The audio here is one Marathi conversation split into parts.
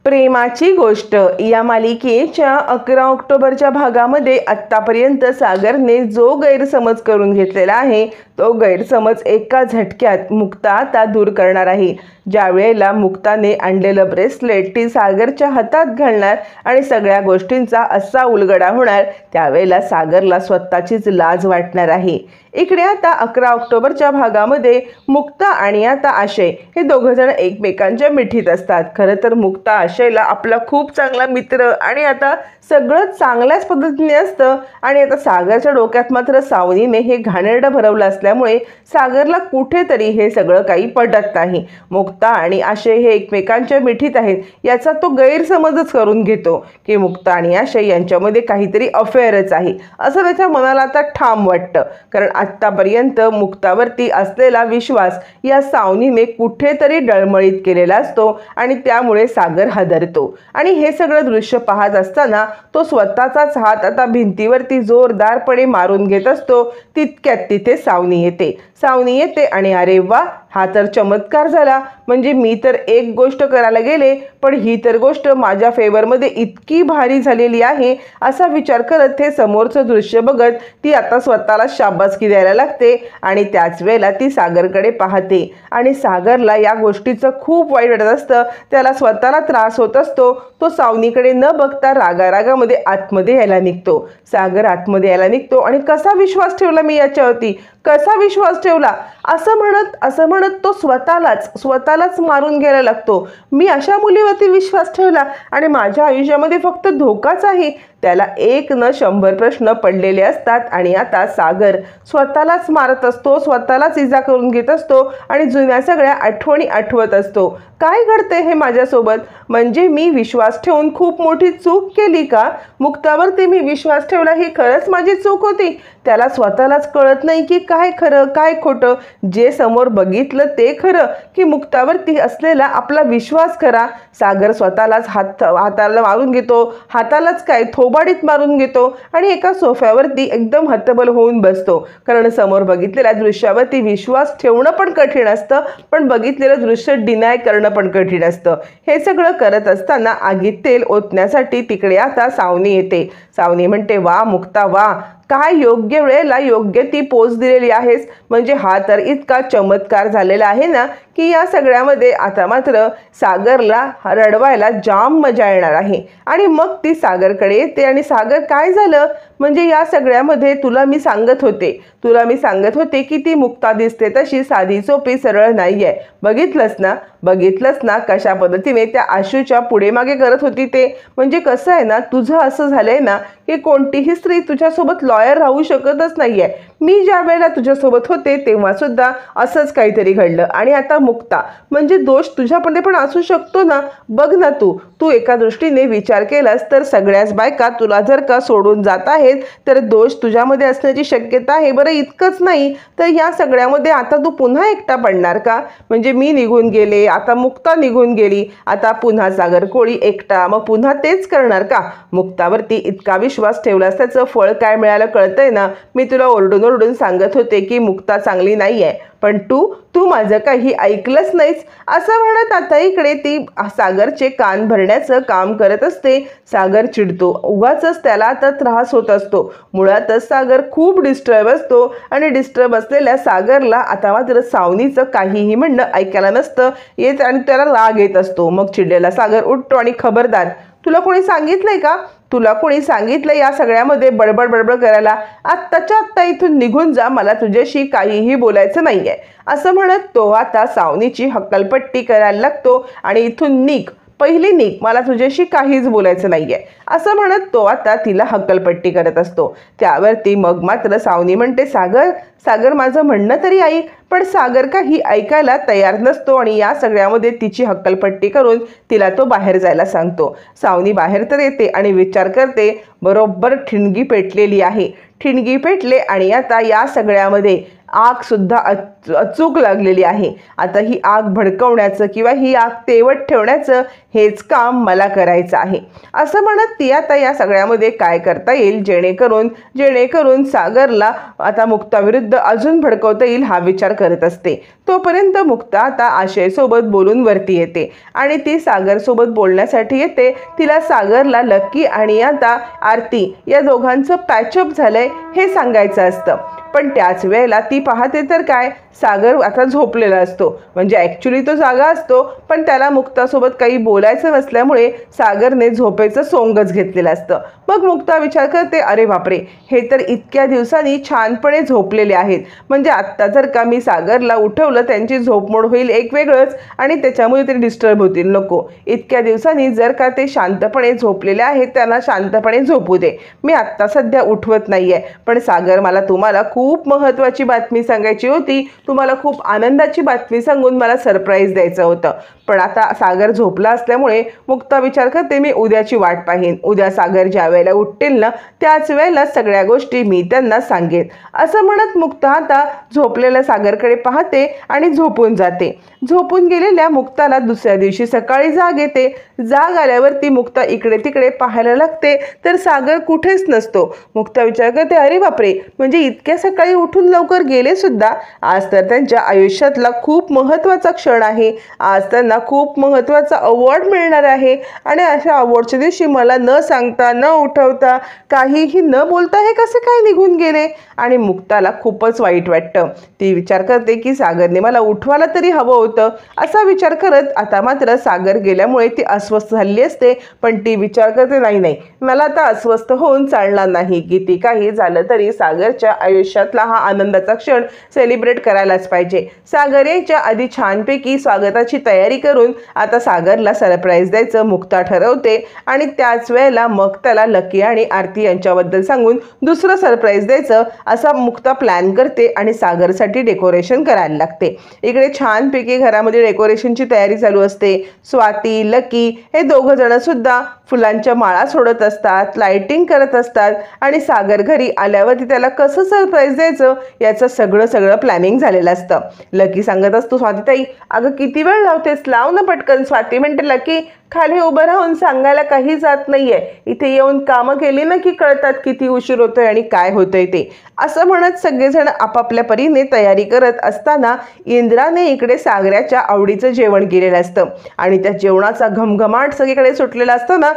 प्रेमाची गोष्ट या मालिकेच्या 11 ऑक्टोबरच्या भागामध्ये आत्तापर्यंत सागरने जो गैरसमज करून घेतलेला आहे तो गैरसमज एका झटक्यात मुक्ता आता दूर करणार आहे। ज्या वेळेला मुक्ताने आणलेलं ब्रेसलेट ती सागरच्या हातात घालणार आणि सगळ्या गोष्टींचा असा उलगडा होणार त्यावेळेला सागरला स्वतःचीच लाज वाटणार आहे। इकडे आता 11 ऑक्टोबरच्या भागामध्ये मुक्ता आणि आता आशय हे दोघं जण एकमेकांच्या मिठीत असतात। खरं तर मुक्ता आशयला आपला खूप चांगला मित्र आणि आता सगळं चांगल्याच पद्धतीने असतं आणि आता सागरच्या डोक्यात मात्र सावनीने हे घाणेरडं भरवलं असल्यामुळे सागरला कुठेतरी हे सगळं काही पटत नाही। मुक्ता आणि आशय हे एकमेकांच्या मिठीत आहेत याचा तो गैरसमजच करून घेतो की मुक्ता आणि आशय यांच्यामध्ये काहीतरी अफेअरच आहे असं त्याच्या मनाला आता ठाम वाटतं। कारण आत्तापर्यंत मुक्तावरती असलेला विश्वास या सावनीने कुठेतरी डळमळीत केलेला असतो आणि त्यामुळे सागर हादरतो आणि हे सगळं दृश्य पाहत असताना तो स्वतःचाच हात आता भिंतीवरती जोरदारपणे मारून घेत असतो। तितक्यात तिथे सावनी येते आणि अरे वा, हा तर चमत्कार झाला। म्हणजे मी तर एक गोष्ट करायला गेले पण ही तर गोष्ट माझ्या फेवरमध्ये इतकी भारी झालेली आहे असा विचार करत हे समोरचं दृश्य बघत ती आता स्वतःला शाबासकी द्यायला लागते आणि त्याच वेळेला ती सागरकडे पाहते आणि सागरला या गोष्टीचं खूप वाईट वाटत असतं। त्याला स्वतःला त्रास होत असतो। तो सावनीकडे न बघता रागारागामध्ये आतमध्ये यायला निघतो। सागर आतमध्ये यायला निघतो आणि कसा विश्वास ठेवला मी याच्यावरती, कसा विश्वास ठेवला असं म्हणत तो स्वतःलाच मारून घ्यायला लागतो। मी अशा मुलीवरती विश्वास ठेवला आणि माझ्या आयुष्यामध्ये फक्त धोकाच आहे। त्याला 1 न 100 प्रश्न पडलेले असतात आणि आता सागर स्वतःलाच मारत असतो, स्वतःलाच इजा करून घेत असतो आणि जुन्या सगळ्या आठवणी आठवत असतो। काय घडते हे माझ्यासोबत? म्हणजे मी विश्वास ठेवून खूप मोठी चूक केली का? मुक्तावरती मी विश्वास ठेवला ही खरंच माझी चूक होती? त्याला स्वतःलाच कळत नाही की काय खरं काय खोटं, जे समोर बघितलं ते खरं की मुक्तावरती असलेला आपला विश्वास खरा। सागर स्वतःलाच हाताला मारून घेतो, हातालाच काय थोबाडीत मारून घेतो आणि एका सोफ्यावरती एकदम हतबल होऊन बसतो। कारण समोर बघितलेल्या दृश्यावरती विश्वास ठेवणं पण कठीण असतं पण बघितलेलं दृश्य डिनाय करणं पण कठीण असतं। हे सगळं करत असताना आगीत तेल ओतण्यासाठी तिकडे आता सावनी येते। सावनी म्हणते, वा मुक्ता वा, काय योग्य वेळेला योग्य ती पोच दिलेली आहेस। म्हणजे हा तर इतका चमत्कार झालेला आहे ना की या सगळ्यामध्ये आता मात्र सागरला रडवायला जाम मजा येणार आहे। आणि मग ती सागरकडे येते आणि सागर काय झालं? म्हणजे या सगळ्यामध्ये तुला मी सांगत होते की ती मुक्ता दिसते तशी साधी सोपी सरळ नाहीये। बघितलंस ना कशा पद्धतीने त्या आशूच्या पुढे मागे करत होती ते। म्हणजे कसं आहे ना, तुझं असं झालंय ना की कोणतीही स्त्री तुझ्यासोबत लॉयर राहू शकतच नाहीये। मी ज्या वेळेला तुझ्यासोबत होते तेव्हा सुद्धा असंच काहीतरी घडलं आणि आता मुक्ता म्हणजे दोष तुझ्याकडे पण असू शकतो ना। बघ ना, तू एका दृष्टीने विचार केलास तर सगळ्याच बायका तुला जर का सोडून जात आहेत तर दोष तुझ्यामध्ये असण्याची शक्यता आहे। बरं इतकंच नाही तर या सगळ्यामध्ये आता तू पुन्हा एकटा पडणार का? म्हणजे मी निघून गेले, आता मुक्ता निघून गेली, आता पुन्हा सागर कोळी एकटा, मग पुन्हा तेच करणार का? मुक्तावरती इतका विश्वास ठेवलास त्याचं फळ काय मिळालं कळतंय ना। मी तुला ओरडून सांगत होते की मुक्ता चांगली नाहीये पण तू माझं काही ऐकलंच नाहीस असं म्हणत आता इकडे ती सागरचे कान भरण्याचं काम करत असते। सागर चिडतो, उगाचच त्याला आता त्रास होत असतो। मुळातच सागर खूप डिस्टर्ब असतो आणि डिस्टर्ब असलेल्या सागरला आता मात्र सावनीचं काहीही म्हणणं ऐकायला नसतं येत आणि त्याला राग येत असतो। मग चिडलेला सागर उठतो आणि खबरदार, तुला कोणी सांगितलं या सगळ्यामध्ये बडबड करायला? आत्ताच्या आत्ता इथून निघून जा, मला तुझ्याशी काहीही बोलायचं नाहीये असं म्हणत तो आता सावनीची हक्कलपट्टी करायला लागतो आणि इथून पहिली निघ, मला तुझ्याशी काहीच बोलायचं नाहीये असं म्हणत तो आता तिला हक्कलपट्टी करत असतो। त्यावरती मग मात्र सावनी म्हणते, सागर माझं म्हणणं तरी ऐक। पण सागर काही ऐकायला तयार नसतो आणि या सगळ्यामध्ये तिची हक्कलपट्टी करून तिला तो बाहेर जायला सांगतो। सावनी बाहेर तर येते आणि विचार करते, बरोबर ठिणगी पेटलेली आहे। ठिणगी पेटले आणि आता या सगळ्यामध्ये आग सुद्धा अचूक लागलेली आहे. आता ही आग भडकवण्याचं किंवा ही आग तेवत ठेवण्याचं हेच काम मला करायचं आहे. असं म्हणत ती आता या सगळ्यामध्ये काय करता येईल जेणेकरून सागरला आता मुक्ताविरुद्ध अजून भडकवता येईल हा विचार करत असते. तोपर्यंत मुक्ता आता आशयसोबत बोलून वरती येते आणि ती सागरसोबत बोलण्यासाठी येते. तिला सागरला लक्की आणि आता आरती या दोघांचं पॅचअप झालंय हे सांगायचं असतं. पण त्याच वेळेला ती पाहते तर काय, सागर आता झोपलेला असतो. म्हणजे ॲक्च्युली तो जागा असतो, पण त्याला मुक्तासोबत काही बोलायचं नसल्यामुळे सागरने झोपेचं सोंगच घेतलेलं असतं. मग मुक्ता विचार करते, अरे बापरे, हे तर इतक्या दिवसांनी छानपणे झोपलेले आहेत. म्हणजे आत्ता जर का मी सागरला उठवलं त्यांची झोपमोड होईल एक वेगळंच आणि त्याच्यामुळे ते डिस्टर्ब होतील. नको, इतक्या दिवसांनी जर का ते शांतपणे झोपलेले आहेत त्यांना शांतपणे झोपू दे. मी आत्ता सध्या उठवत नाही आहे. पण सागर, मला तुम्हाला खूप महत्त्वाची बातमी सांगायची होती. तुम्हाला खूप आनंदाची बातमी सांगून मला सरप्राईज द्यायचं होतं. पण आता सागर झोपला असल्यामुळे मुक्ता विचार करते, मी उद्याची वाट पाहीन. उद्या सागर ज्या वेळेला उठतील ना त्याच वेळेला सगळ्या गोष्टी मी त्यांना सांगेन. असं म्हणत मुक्ता आता झोपलेल्या सागरकडे पाहते आणि झोपून जाते. झोपून गेलेल्या मुक्ताला दुसऱ्या दिवशी सकाळी जाग येते. जाग आल्यावर ती मुक्ता इकडे तिकडे पाहायला लागते तर सागर कुठेच नसतो. मुक्ता विचार करते, अरे बापरे, म्हणजे इतक्या सकाळी उठून लवकर गेले सुद्धा. आज तर त्यांच्या आयुष्यातला खूप महत्त्वाचा क्षण आहे. आज त्यांना खूप महत्त्वाचा अवॉर्ड मिळणार आहे आणि अशा अवॉर्डच्या दिवशी मला न सांगता न उठवता काहीही न बोलता हे कसे काय निघून गेले. आणि मुक्ताला खूपच वाईट वाटतं. ती विचार करते की सागरने मला उठवायला तरी हवं होतं. असा विचार करत आता मात्र सागर गेल्यामुळे ती अस्वस्थ झाली असते. पण ती विचार करते, नाही, मला आता अस्वस्थ होऊन चालणार नाही. किती काही झालं तरी सागरच्या आयुष्यातला हा आनंदाचा क्षण सेलिब्रेट करायलाच पाहिजे. सागर यायच्या आधी छानपैकी स्वागताची तयारी करून आता सागरला सरप्राईज द्यायचं मुक्ता ठरवते. आणि त्याच वेळेला मग त्याला लकी आणि आरती यांच्याबद्दल सांगून दुसरं सरप्राईज द्यायचं असा मुक्ता प्लॅन करते आणि सागरसाठी डेकोरेशन करायला लागते. इकडे छानपैकी घरामध्ये डेकोरेशनची तयारी चालू असते. स्वाती, लकी हे दोघं जण सुद्धा फुलांच्या माळा सोडत असतात, लाइटिंग करत असतात आणि सागर घरी आल्यावरती त्याला कसं सरप्राईज द्यायचं याचं सगळं प्लॅनिंग झालेलं असतं. लकी सांगत असतो, स्वातीताई अगं किती वेळ लावतेस, लाव ना पटकन. स्वाती म्हणते, लकी खाली उभं राहून सांगायला काही जात नाहीये, इथे येऊन कामं केली ना की कळतात किती उशीर होतोय आणि काय होतंय ते. असं म्हणत सगळेजण आपापल्या परीने तयारी करत असताना इंद्राने इकडे सागराच्या आवडीचं जेवण केलेलं असतं आणि त्या जेवणाचा घमघमाट सगळीकडे सुटलेला असतं ना.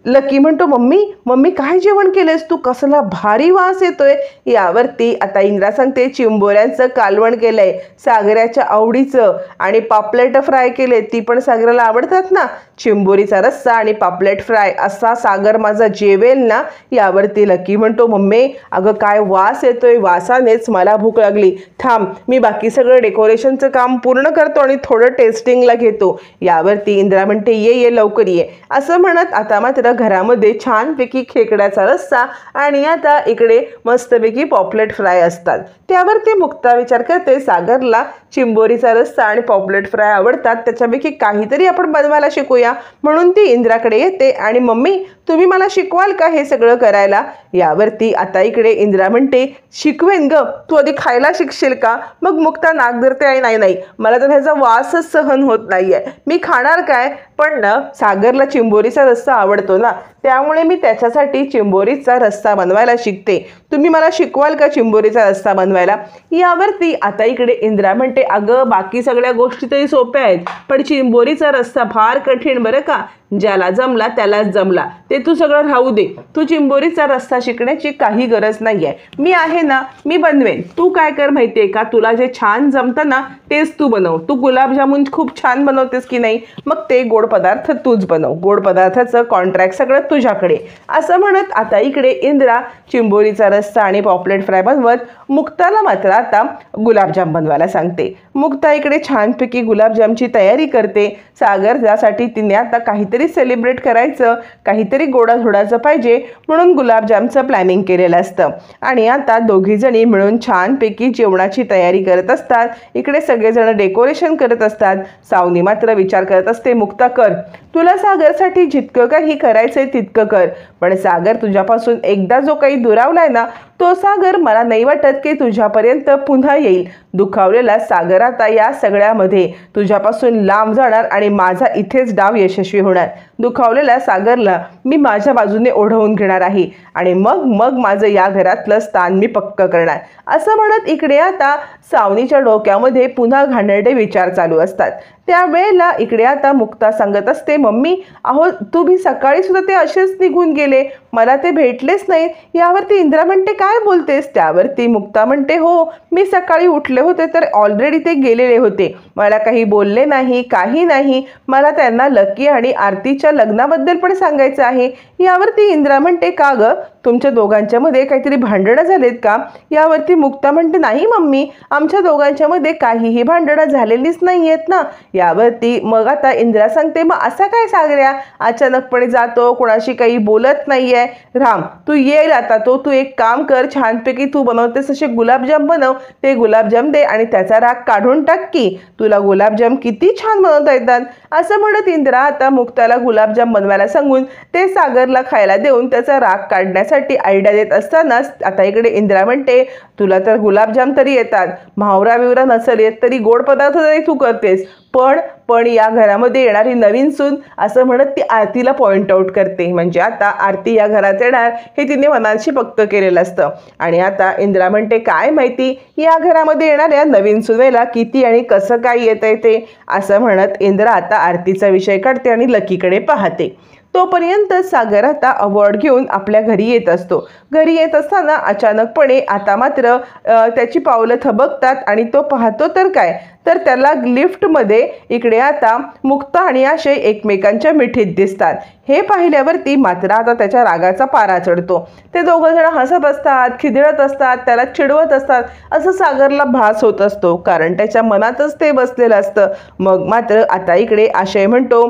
लकी म्हणतो, मम्मी काय जेवण केलंयस तू, कसला भारी वास येतोय. यावरती आता इंद्रा सांगते, चिंबोऱ्यांचं कालवण केलंय सागराच्या आवडीचं आणि पापलेट फ्राय केले, ती पण सागराला आवडतात ना. चिंबोरीचा रस्सा आणि पापलेट फ्राय असा सागर माझा जेवेल ना. यावरती लकी म्हणतो, मम्मी अगं काय वास येतोय, वासानेच मला भूक लागली. थांब, मी बाकी सगळं डेकोरेशनचं काम पूर्ण करतो आणि थोडं टेस्टिंगला घेतो. यावरती इंद्रा म्हणते, ये लवकर ये. असं म्हणत आता मात्र घरामध्ये छानपैकी खेकड्याचा रस्सा आणि आता इकडे मस्तपैकी पॉपलेट फ्राय असतात. त्यावरती मुक्ता विचार करते, सागरला चिंबोरीचा रस्सा आणि पॉपलेट फ्राय आवडतात, त्याच्यापैकी काहीतरी आपण बनवायला शिकूया. म्हणून ती इंद्राकडे येते आणि मम्मी तुम्ही मला शिकवाल का हे सगळं करायला. यावरती आता इकडे इंद्रा म्हणते, शिकवेन ग, तू आधी खायला शिकशील का. मग मुक्ता नाक धरते, आणि नाही मला तर ह्याचा वासच सहन होत नाहीये, मी खाणार काय. पण ना सागरला चिंबोरीचा रस्सा आवडतो ना, त्यामुळे मी त्याच्यासाठी चिंबोरीचा रस्सा बनवायला शिकते. तुम्ही मला शिकवाल का चिंबोरीचा रस्सा बनवायला. यावरती आता इकडे इंद्रा म्हणते, अगं बाकी सगळ्या गोष्टी तरी सोप्या आहेत, पण चिंबोरीचा रस्सा फार कठीण बरं का. ज्याला जमला त्यालाच जमला, ते तू सगळं राहू दे. तू चिंबोरीचा रस्सा शिकण्याची काही गरज नाही आहे, मी आहे ना, मी बनवेन. तू काय कर माहिती आहे का, तुला जे छान जमतं ना तेच तू बनव. तू गुलाबजामुन खूप छान बनवतेस की नाही, मग ते गोड पदार्थ तूच बनव. गोड पदार्थाचं कॉन्ट्रॅक्ट सगळं तुझ्याकडे. असं म्हणत आता इकडे इंद्रा चिंबोरीचा रस्सा आणि पॉपलेट फ्राय बनवत मुक्ताला मात्र आता गुलाबजाम बनवायला सांगते. मुक्ता इकडे छानपैकी गुलाबजामची तयारी करते. सागर त्यासाठी तिने आता काहीतरी सेलिब्रेट करायचं, काहीतरी गोडाधोडाचं पाहिजे म्हणून गुलाबजामचं प्लॅनिंग केलेलं असतं. आणि आता दोघीजणी मिळून छानपैकी जेवणाची तयारी करत असतात. इकडे सगळेजण डेकोरेशन करत असतात. सावनी मात्र विचार करत असते, मुक्ता कर. तुला सागरसाठी जितकं काही करायचंय तितकं कर, पण सागर तुझ्यापासून एकदा जो काही दुरावलाय ना, तो सागर मला नाही वाटत की तुझ्यापर्यंत पुन्हा येईल. दुखावलेला सागर आता या सगळ्यामध्ये तुझ्यापासून लांब जाणार आणि माझा इथेच डाव यशस्वी होणार. दुखावलेल्या सागरला मी माझ्या बाजूने ओढवून घेणार आहे आणि मग मग माझं या घरातलं स्थान मी पक्क करणार. असं म्हणत इकडे आता सावनीच्या डोक्यामध्ये पुन्हा घाणेरडे विचार चालू असतात. त्यावेळेला इकडे आता मुक्ता सांगत असते, मम्मी अहो तुम्ही सकाळी सुद्धा ते असेच निघून गेले, मला ते भेटलेच नाही. यावरती इंद्रा म्हणते काय बोलतेस. त्यावरती मुक्ता म्हणते हो, मी सकाळी उठले होते तर ऑलरेडी ते गेलेले होते, मला काही बोलले नाही, काही नाही. मला त्यांना लकी आणि आरतीच्या लग्नाबद्दल पण सांगायचं आहे. यावरती इंद्रा म्हणते का ग, तुमच्या दोघांच्या मध्ये काहीतरी भांडणं झालेत का. यावरती मुक्ता म्हणते नाही मम्मी, आमच्या दोघांच्या मध्ये काहीही भांडणं झालेलीच नाही आहेत ना. यावरती मग आता इंद्रा सांगते मग असा काय सागऱ्या अचानकपणे जातो, कोणाशी काही बोलत नाहीये. राम तू येईल आता, तू एक काम कर, छानपैकी तू बनवतेस असे गुलाबजाम बनव, ते गुलाबजाम दे आणि त्याचा राग काढून टाक की, तुला गुलाबजाम किती छान बनवता येतात. असं म्हणत इंद्रा आता मुक्ताला गुलाबजाम बनवायला सांगून ते सागरला खायला देऊन त्याचा राग काढण्यासाठी आयडिया देत असतानाच आता इकडे इंद्रा म्हणते तुला तर गुलाबजाम तरी येतात, म्हावरा बिवरा नसेल येत तरी गोड पदार्थ तरी तू करतेस, पण या घरामध्ये येणारी नवीन सून असं म्हणत ती आरतीला पॉइंट आउट करते. म्हणजे आता आरती या घरात येणार हे तिने मनाशी पक्क केलेलं असतं. आणि आता इंद्रा म्हणते काय माहिती या घरामध्ये येणाऱ्या नवीन सुनेला किती आणि कसं काय येतंय ते. असं म्हणत इंद्रा आता आरतीचा विषय काढते आणि लकीकडे पाहते. तोपर्यंत सागर आता अवॉर्ड घेऊन आपल्या घरी येत असतो. घरी येत असताना अचानकपणे आता मात्र त्याची पावलं थबकतात आणि तो पाहतो तर काय, तर त्याला लिफ्टमध्ये इकडे आता मुक्ता आणि आशय एकमेकांच्या मिठीत दिसतात. हे पाहिल्यावरती मात्र आता त्याच्या रागाचा पारा चढतो. ते दोघं जण हसत असतात, खिदळत असतात, त्याला चिडवत असतात असं सागरला भास होत असतो, कारण त्याच्या मनातच ते बसलेलं असतं. मग मात्र आता इकडे आशय म्हणतो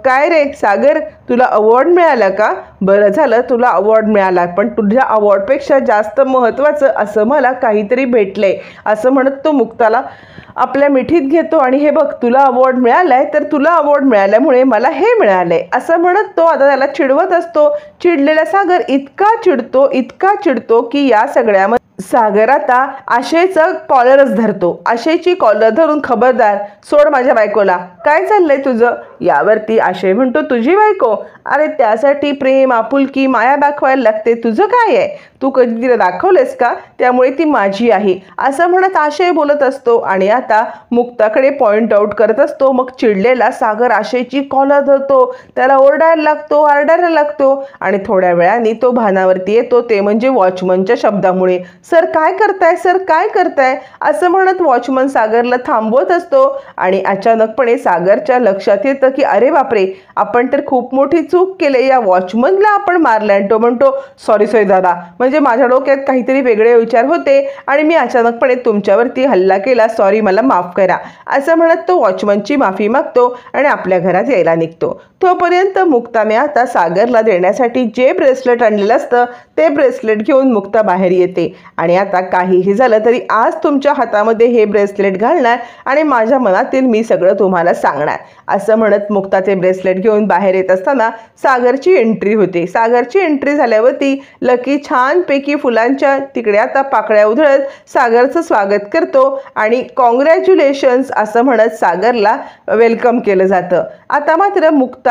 काय रे सागर, तुला अवॉर्ड मिळाला का. बरं झालं तुला अवॉर्ड मिळाला, पण तुझ्या अवॉर्डपेक्षा जास्त महत्त्वाचं असं मला काहीतरी भेटलंय. असं म्हणत तो मुक्ताला आपल्या मिठीत घेतो आणि हे बघ तुला अवॉर्ड मिळालाय तर तुला अवॉर्ड मिळाल्यामुळे मला हे मिळालंय असं म्हणत तो आता त्याला चिडवत असतो. चिडलेला सागर इतका चिडतो की या सगळ्यामध्ये सागर आता आशयचा कॉलरच धरतो. आशयची कॉलर धरून खबरदार सोड माझ्या बायकोला, काय चाललंय तुझं. यावरती आशय म्हणतो तुझी बायको, अरे त्यासाठी प्रेम आपुलकी माया दाखवायला लागते, तुझं काय आहे, तू कधी तिला दाखवलेस का, त्यामुळे ती माझी आहे. असं म्हणत आशय बोलत असतो आणि आता मुक्ताकडे पॉइंट आउट करत असतो. मग चिडलेला सागर आशयची कॉलर धरतो, त्याला आरडायला लागतो आणि थोड्या वेळाने तो भानावरती येतो, ते म्हणजे वॉचमनच्या शब्दामुळे. सर काय करताय असं म्हणत वॉचमन सागरला थांबवत असतो आणि अचानकपणे सागरच्या लक्षात येतं की अरे बापरे, आपण तर खूप मोठी चूक केली, या वॉचमनला आपण मारलं. तो म्हणतो सॉरी दादा, म्हणजे माझ्या डोक्यात काहीतरी वेगळे विचार होते आणि मी अचानकपणे तुमच्यावरती हल्ला केला, सॉरी मला माफ करा. असं म्हणत तो वॉचमनची माफी मागतो आणि आपल्या घरात यायला निघतो. तोपर्यंत मुक्ताने आता सागरला देण्यासाठी जे ब्रेसलेट आणलेलं असतं ते ब्रेसलेट घेऊन मुक्ता बाहेर येते आणि आता काहीही झालं तरी आज तुमच्या हातामध्ये हे ब्रेसलेट घालणार आणि माझ्या मनातील मी सगळं तुम्हाला सांगणार. असं म्हणत मुक्ता ते ब्रेसलेट घेऊन बाहेर येत असताना सागरची एंट्री होते. सागरची एंट्री झाल्यावरती लकी छानपैकी फुलांच्या तिकडे आता पाकळ्या उधळत सागरचं स्वागत करतो आणि कॉंग्रॅच्युलेशन्स असं म्हणत सागरला वेलकम केलं जातं. आता मात्र मुक्ता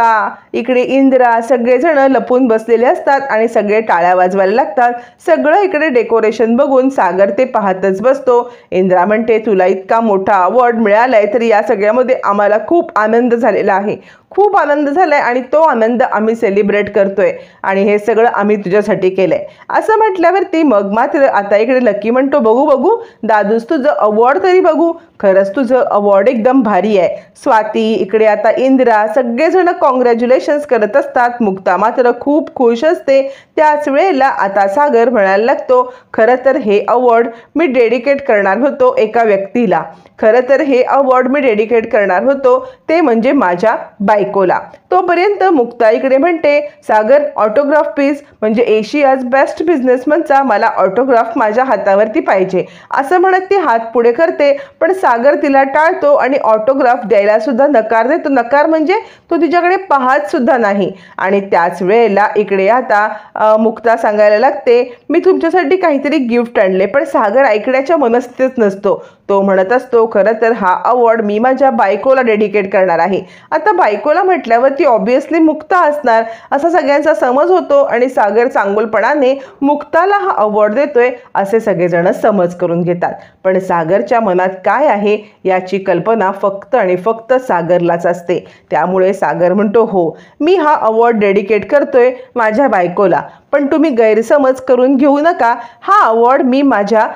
इकडे इंद्रा सगळेजण लपून बसलेले असतात आणि सगळे टाळ्या वाजवायला लागतात. सगळं इकडे डेकोरेशन बघून सागर ते पाहतच बसतो. इंद्रा म्हणते तुला इतका मोठा अवॉर्ड मिळालाय तर या सगळ्यामध्ये आम्हाला खूप आनंद झालेला आहे, खूप आनंद झालाय आणि तो आनंद आम्ही सेलिब्रेट करतोय आणि हे सगळं आम्ही तुझ्यासाठी केलंय. असं म्हटल्यावरती मग मात्र आता इकडे लकी म्हणतो बघू दादूस तुझं अवॉर्ड तरी बघू, खरंच तुझं अवॉर्ड एकदम भारी आहे. स्वाती इकडे आता इंद्रा सगळेजण कॉंग्रॅच्युलेशन्स करत असतात. मुक्ता मात्र खूप खुश असते. त्याच वेळेला आता सागर म्हणायला लागतो खरं तर हे अवॉर्ड मी डेडिकेट करणार होतो एका व्यक्तीला, खरं तर हे अवॉर्ड मी डेडिकेट करणार होतो ते म्हणजे माझ्या बायकोला. तोपर्यंत मुक्ता इकडे म्हणते, सागर ऑटोग्राफ प्लीज, म्हणजे एशियाज बेस्ट बिझनेसमनचा मला ऑटोग्राफ माझ्या हातावरती पाहिजे असं म्हणत ती हात पुढे करते. पण सागर तिला टाळतो आणि ऑटोग्राफ द्यायला सुद्धा नकार देतो. नकार म्हणजे तो तिच्याकडे पाहत सुद्धा नाही. आणि त्याच वेळेला इकडे आता मुक्ता सांगायला लागते, मी तुमच्यासाठी काहीतरी गिफ्ट आणले. पण सागर ऐकण्याच्या मनस्थितीत नसतो. तो म्हणत असतो, खरं तर हा अवॉर्ड मी माझ्या बायकोला डेडिकेट करणार आहे. आता बायकोला म्हटल्यावर ती ऑब्व्हियसली मुक्ता असणार असा सगळ्यांचा समज होतो आणि सागर चांगुलपणाने मुक्ताला हा अवॉर्ड देतोय असे सगळेजण समज करून घेतात. पण सागरच्या मनात काय आहे याची कल्पना फक्त आणि फक्त सागरलाच असते. त्यामुळे सागर म्हणतो, हो मी हा अवॉर्ड डेडिकेट करतोय माझ्या बायकोला, पण तुम्ही गैरसमज करून घेऊ नका, हा अवॉर्ड मी माझ्या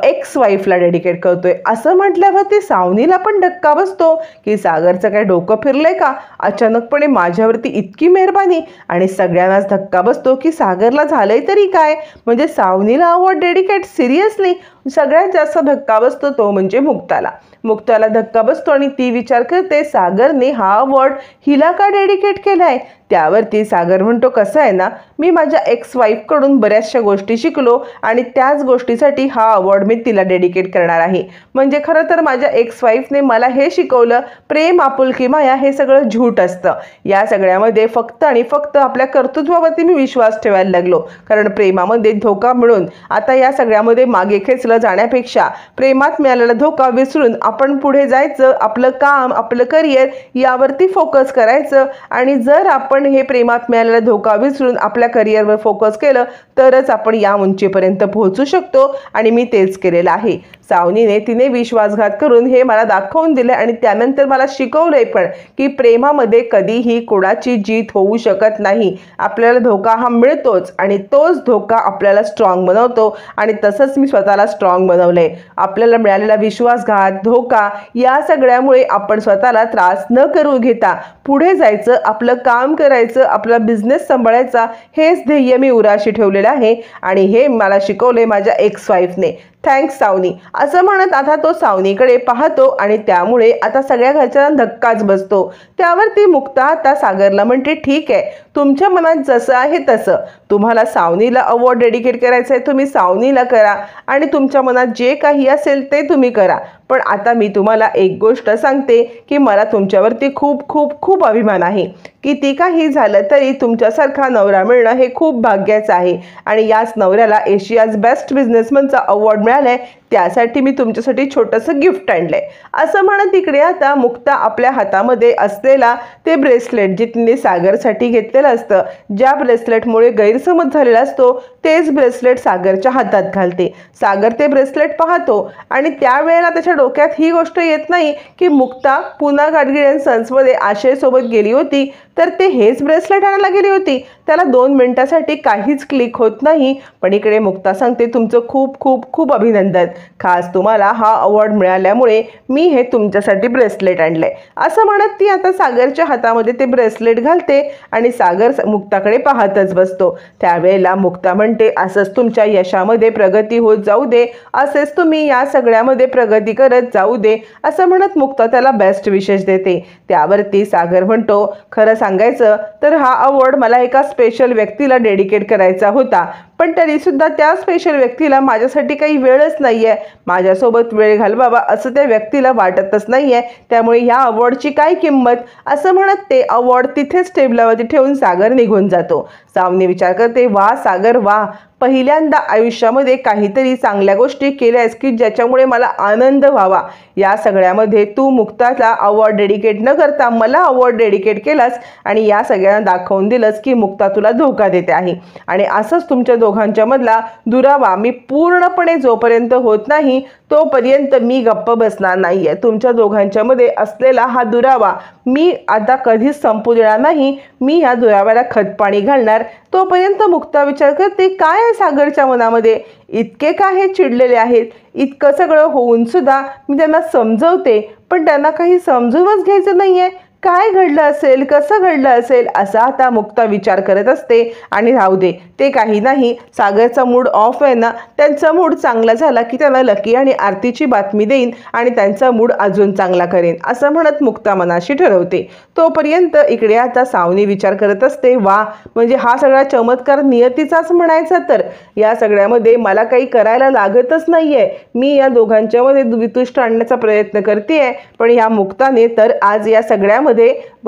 एक्स वाईफला डेडिकेट करतोय. असं म्हटल्यावर ती सावनीला पण धक्का बसतो की सागरचं काय डोकं फिरलंय का, अचानकपणे माझ्यावरती इतकी मेहरबानी. आणि सगळ्यांनाच धक्का बसतो की सागरला झालंय तरी काय, म्हणजे सावनीला अवॉर्ड डेडिकेट, सिरियसली. सगळ्यात जास्त धक्का बसतो तो म्हणजे मुक्ताला धक्का बसतो आणि ती विचार करते, सागरने हा अवॉर्ड हिला का डेडिकेट केलाय. त्यावरती सागर म्हणतो, कसं आहे ना, मी माझ्या एक्स वाईफकडून बऱ्याचशा गोष्टी शिकलो आणि त्याच गोष्टीसाठी हा अवॉर्ड मी तिला डेडिकेट करणार आहे. म्हणजे खरं तर माझ्या एक्स वाईफने मला हे शिकवलं, प्रेम आपुलकी माया हे सगळं झूट असतं. या सगळ्यामध्ये फक्त आणि फक्त आपल्या कर्तृत्वावरती मी विश्वास ठेवायला लागलो. कारण प्रेमामध्ये धोका मिळून आता या सगळ्यामध्ये मागे खेचलं जाण्यापेक्षा प्रेमात मिळालेला धोका विसरून आपण पुढे जायचं, आपलं काम आपलं करिअर यावरती फोकस करायचं. आणि जर आपण हे प्रेमात मिळालेला धोका विसरून आपल्या करिअरवर फोकस केलं तरच आपण या उंचीपर्यंत पोहोचू शकतो. आणि मी तेच केलेलं आहे. सावनीने तिने विश्वासघात करून हे मला दाखवून दिले आणि त्यानंतर मला शिकवलंय पण की प्रेमामध्ये कधीही कोणाची जीत होऊ शकत नाही. आपल्याला धोका हा मिळतोच आणि तोच धोका आपल्याला स्ट्रॉंग बनवतो. आणि तसंच मी स्वतःला स्ट्रॉंग बनवलंय. आपल्याला मिळालेला विश्वासघात, धोका या सगळ्यामुळे आपण स्वतःला त्रास न करू घेता पुढे जायचं, आपलं काम करायचं, आपला बिझनेस सांभाळायचा, हेच ध्येय मी उराशी ठेवलेलं आहे. आणि हे मला शिकवले माझ्या एक्स वाईफने. थँक्स सावनी, असं म्हणत आता तो सावनीकडे पाहतो आणि त्यामुळे आता सगळ्या घरच्यांना धक्काच बसतो. त्यावरती मुक्ता आता सागरला म्हणते, ठीक आहे, तुमच्या मनात जसं आहे तसं, तुम्हाला सावनीला अवॉर्ड डेडिकेट करायचं आहे तुम्ही सावनीला करा आणि तुमच्या मनात जे काही असेल ते तुम्ही करा. पण आता मी तुम्हाला एक गोष्ट सांगते की मला तुमच्यावरती खूप खूप खूप अभिमान आहे. किती काही झालं तरी तुमच्यासारखा नवरा मिळणं हे खूप भाग्याचं आहे. आणि याच नवऱ्याला एशियाज बेस्ट बिझनेसमनचा अवॉर्ड मिळालाय, त्यासाठी मी तुमच्यासाठी छोटंसं गिफ्ट आणलंय. असं म्हणत तिकडे आता मुक्ता आपल्या हातामध्ये असलेला ते ब्रेसलेट जे तिने सागरसाठी घेतलेलं असतं, ज्या ब्रेसलेटमुळे गैरसमज झालेला असतो, तेच ब्रेसलेट सागरच्या हातात घालते. सागर ते ब्रेसलेट पाहतो आणि त्यावेळेला त्याच्या डोक्यात ही गोष्ट येत नाही की मुक्ता पुन्हा गाडगिळ अँड सन्समध्ये आशयसोबत गेली होती तर ते हेच ब्रेसलेट आणायला गेली होती. त्याला 2 मिनिटासाठी काहीच क्लिक होत नाही. पण इकडे मुक्ता सांगते, तुमचं खूप खूप खूप अभिनंदन, खास तुम्हाला हा अवॉर्ड मिळाल्यामुळे मी हे तुमच्यासाठी ब्रेसलेट आणलंय. असं म्हणत ती आता सागरच्या हातामध्ये ते ब्रेसलेट घालते आणि सागर मुक्ताकडे पाहतच बसतो. त्यावेळेला मुक्ता म्हणते, असंच तुमच्या यशामध्ये प्रगती होत जाऊ दे, असेच तुम्ही या सगळ्यामध्ये प्रगती करत जाऊ दे, असं म्हणत मुक्ता त्याला बेस्ट विशेष देते. त्यावरती सागर म्हणतो, खरं सांगायचं तर हा अवॉर्ड मला एका स्पेशल व्यक्तीला डेडिकेट करायचा होता, पण तरीसुद्धा त्या स्पेशल व्यक्तीला माझ्यासाठी काही वेळच नाही आहे, माझ्यासोबत वेळ घालवावा असं त्या व्यक्तीला वाटतच नाही आहे, त्यामुळे ह्या अवॉर्डची काय किंमत, असं म्हणत ते अवॉर्ड तिथेच टेबलावरती ठेवून सागर निघून जातो. सावनी विचार करते, वा सागर वा, पहिल्यांदा आयुष्यामध्ये काहीतरी चांगल्या गोष्टी केल्यास की ज्याच्यामुळे मला आनंद व्हावा. या सगळ्यामध्ये तू मुक्ताला अवॉर्ड डेडिकेट न करता मला अवॉर्ड डेडिकेट केलास आणि या सगळ्यांना दाखवून दिलंस की मुक्ता तुला धोका देते आहे. आणि असंच तुमच्या दोघांच्या मधला दुरावा मी पूर्णपणे जोपर्यंत होत नाही तोपर्यंत मी गप्प बसणार नाही आहे. तुमच्या दोघांच्यामध्ये असलेला हा दुरावा मी आता कधीच संपू देणार नाही. मी ह्या दुराव्याला खतपाणी घालणार. तोपर्यंत मुक्ता विचार करते, काय आहे सागरच्या मनामध्ये, इतके का हे चिडलेले आहेत, इतकं सगळं होऊन सुद्धा मी त्यांना समजवते पण त्यांना काही समजूनच घ्यायचं नाही आहे. काय घडलं असेल, कसं घडलं असेल असा आता मुक्ता विचार करत असते. आणि राहू दे, ते काही नाही, सागरचा मूड ऑफ आहे ना, त्यांचा मूड चांगला झाला की त्याला लकी आणि आरतीची बातमी देईन आणि त्यांचा मूड अजून चांगला करेन असं म्हणत मुक्ता मनाशी ठरवते. तोपर्यंत इकडे आता सावनी विचार करत असते, वा, म्हणजे हा सगळा चमत्कार नियतीचाच म्हणायचा. तर या सगळ्यामध्ये मला काही करायला लागतच नाहीये, मी या दोघांच्या मध्ये वितुष्ट आणण्याचा प्रयत्न करतेय, पण ह्या मुक्ताने तर आज या सगळ्यामध्ये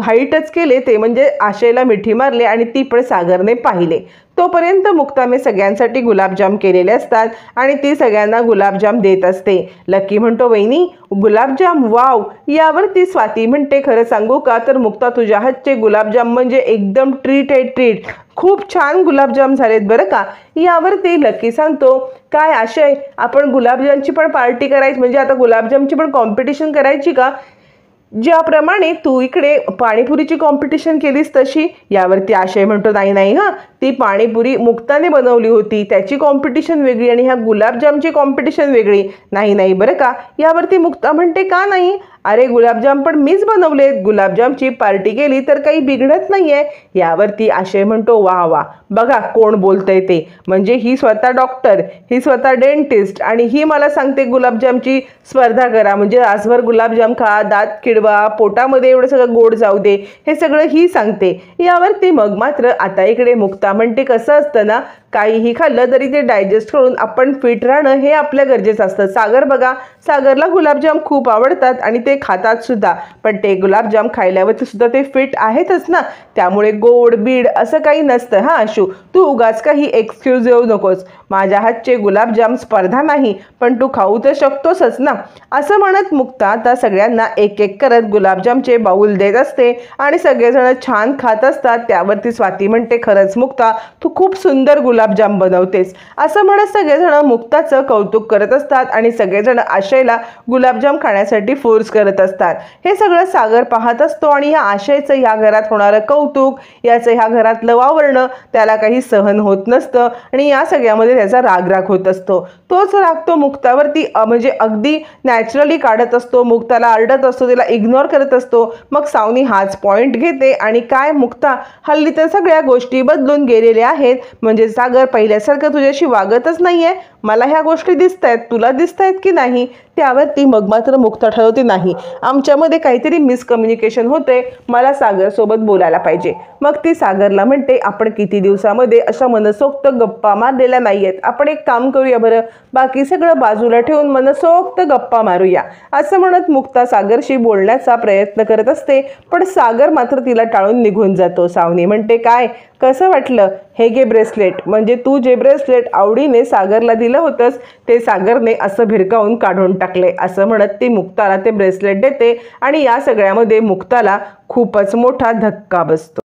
हाईटच केले, ते म्हणजे आशयला मिठी मारले आणि ती पण सागरने पाहिले. तोपर्यंत मुक्ताने सगळ्यांसाठी गुलाबजाम केलेले असतात आणि ती सगळ्यांना गुलाबजाम देत असते. लकी म्हणतो, वहिनी गुलाबजाम, वाव. यावरती स्वाती म्हणते, खरं सांगू का, तर मुक्ता तुझ्या हातचे गुलाबजाम म्हणजे एकदम ट्रीट आहे, ट्रीट. खूप छान गुलाबजाम झालेत बरं का. यावरती लकी सांगतो, काय आशय, आपण गुलाबजामची पण पार्टी करायची, म्हणजे आता गुलाबजामची पण कॉम्पिटिशन करायची का, ज्याप्रमाणे तू इकडे पाणीपुरीची कॉम्पिटिशन केलीस तशी. यावरती आशय म्हणतो, नाही नाही, हां, ती पाणीपुरी मुक्ताने बनवली होती, त्याची कॉम्पिटिशन वेगळी आणि ह्या गुलाबजामची कॉम्पिटिशन वेगळी. नाही नाही बरं का. यावरती मुक्ता म्हणते, का नाही, अरे गुलाबजाम पण मीच बनवलेत, गुलाबजामची पार्टी केली तर काही बिघडत नाहीये. यावरती आशय म्हणतो, वा वा, बघा कोण बोलतंय ते, म्हणजे ही स्वतः डॉक्टर, ही स्वतः डेंटिस्ट आणि ही मला सांगते गुलाबजामची स्पर्धा करा, म्हणजे आजभर गुलाबजाम खा, दात किडवा, पोटामध्ये एवढं सगळं गोड जाऊ दे, हे सगळं ही सांगते. यावरती मग मात्र आता इकडे मुक्ता म्हणते, कसं असतं ना, काहीही खाल्लं तरी ते डायजेस्ट करून आपण फिट राहणं हे आपल्या गरजेचं असतं. सागर बघा, सागरला गुलाबजाम खूप आवडतात आणि ते खातात सुद्धा, पण ते गुलाबजाम खायल्यावरती सुद्धा ते फिट आहेतच ना, त्यामुळे गोड बीड असं काही नसतं. हां आशू, तू उगाच काही एक्सक्यूज देऊ नकोस, माझ्या हातचे गुलाबजाम स्पर्धा नाही, पण तू खाऊ तर शकतोसच ना. असं म्हणत मुक्ता आता सगळ्यांना एक एक करत गुलाबजामचे बाऊल देत असते आणि सगळेजण छान खात असतात. त्यावरती स्वाती म्हणते, खरंच मुक्ता, तू खूप सुंदर गुलाबजाम बनवतेस असं म्हणत सगळेजण मुक्ताचं कौतुक करत असतात आणि सगळेजण आशयला गुलाबजाम खाण्यासाठी फोर्स करत असतात. हे सगळं सागर पाहत असतो आणि या आशयचं ह्या घरात होणारं कौतुक, याचं ह्या घरातलं वावरणं त्याला काही सहन होत नसतं आणि या सगळ्यामध्ये त्याचा राग होत असतो. तोच राग तो मुक्तावरती म्हणजे अगदी नॅचरली काढत असतो, मुक्ताला आरडत असतो, तिला इग्नोर करत असतो. मग सावनी हाच पॉइंट घेते आणि काय, मुक्ता, हल्ली तर सगळ्या गोष्टी बदलून गेलेल्या आहेत, म्हणजे सागर पहिल्यासारखं तुझ्याशी वागतच नाहीये, मला ह्या गोष्टी दिसत आहेत, तुला दिसत आहेत की नाही. त्यावरती मग मात्र मुक्ता ठरवते, नाही, आमच्यामध्ये काहीतरी मिसकम्युनिकेशन होते, मला सागरसोबत बोलायला पाहिजे. मग ती सागरला म्हणते, आपण किती दिवसामध्ये अशा मनसोक्त गप्पा मारलेल्या नाही आहेत, आपण एक काम करूया बरं, बाकी सगळं बाजूला ठेवून मनसोक्त गप्पा मारूया. असं म्हणत मुक्ता सागरशी बोलण्याचा प्रयत्न करत असते, पण सागर मात्र तिला टाळून निघून जातो. सावनी म्हणते, काय, कसं वाटलं, हे घे ब्रेसलेट, म्हणजे तू जे ब्रेसलेट आवडीने सागरला दिलं होतंस ते सागरने असं भिरकावून काढून टाकले. असं म्हणत ती मुक्ताला ते ब्रेसलेट देते आणि या सगळ्यामध्ये मुक्ताला खूपच मोठा धक्का बसतो.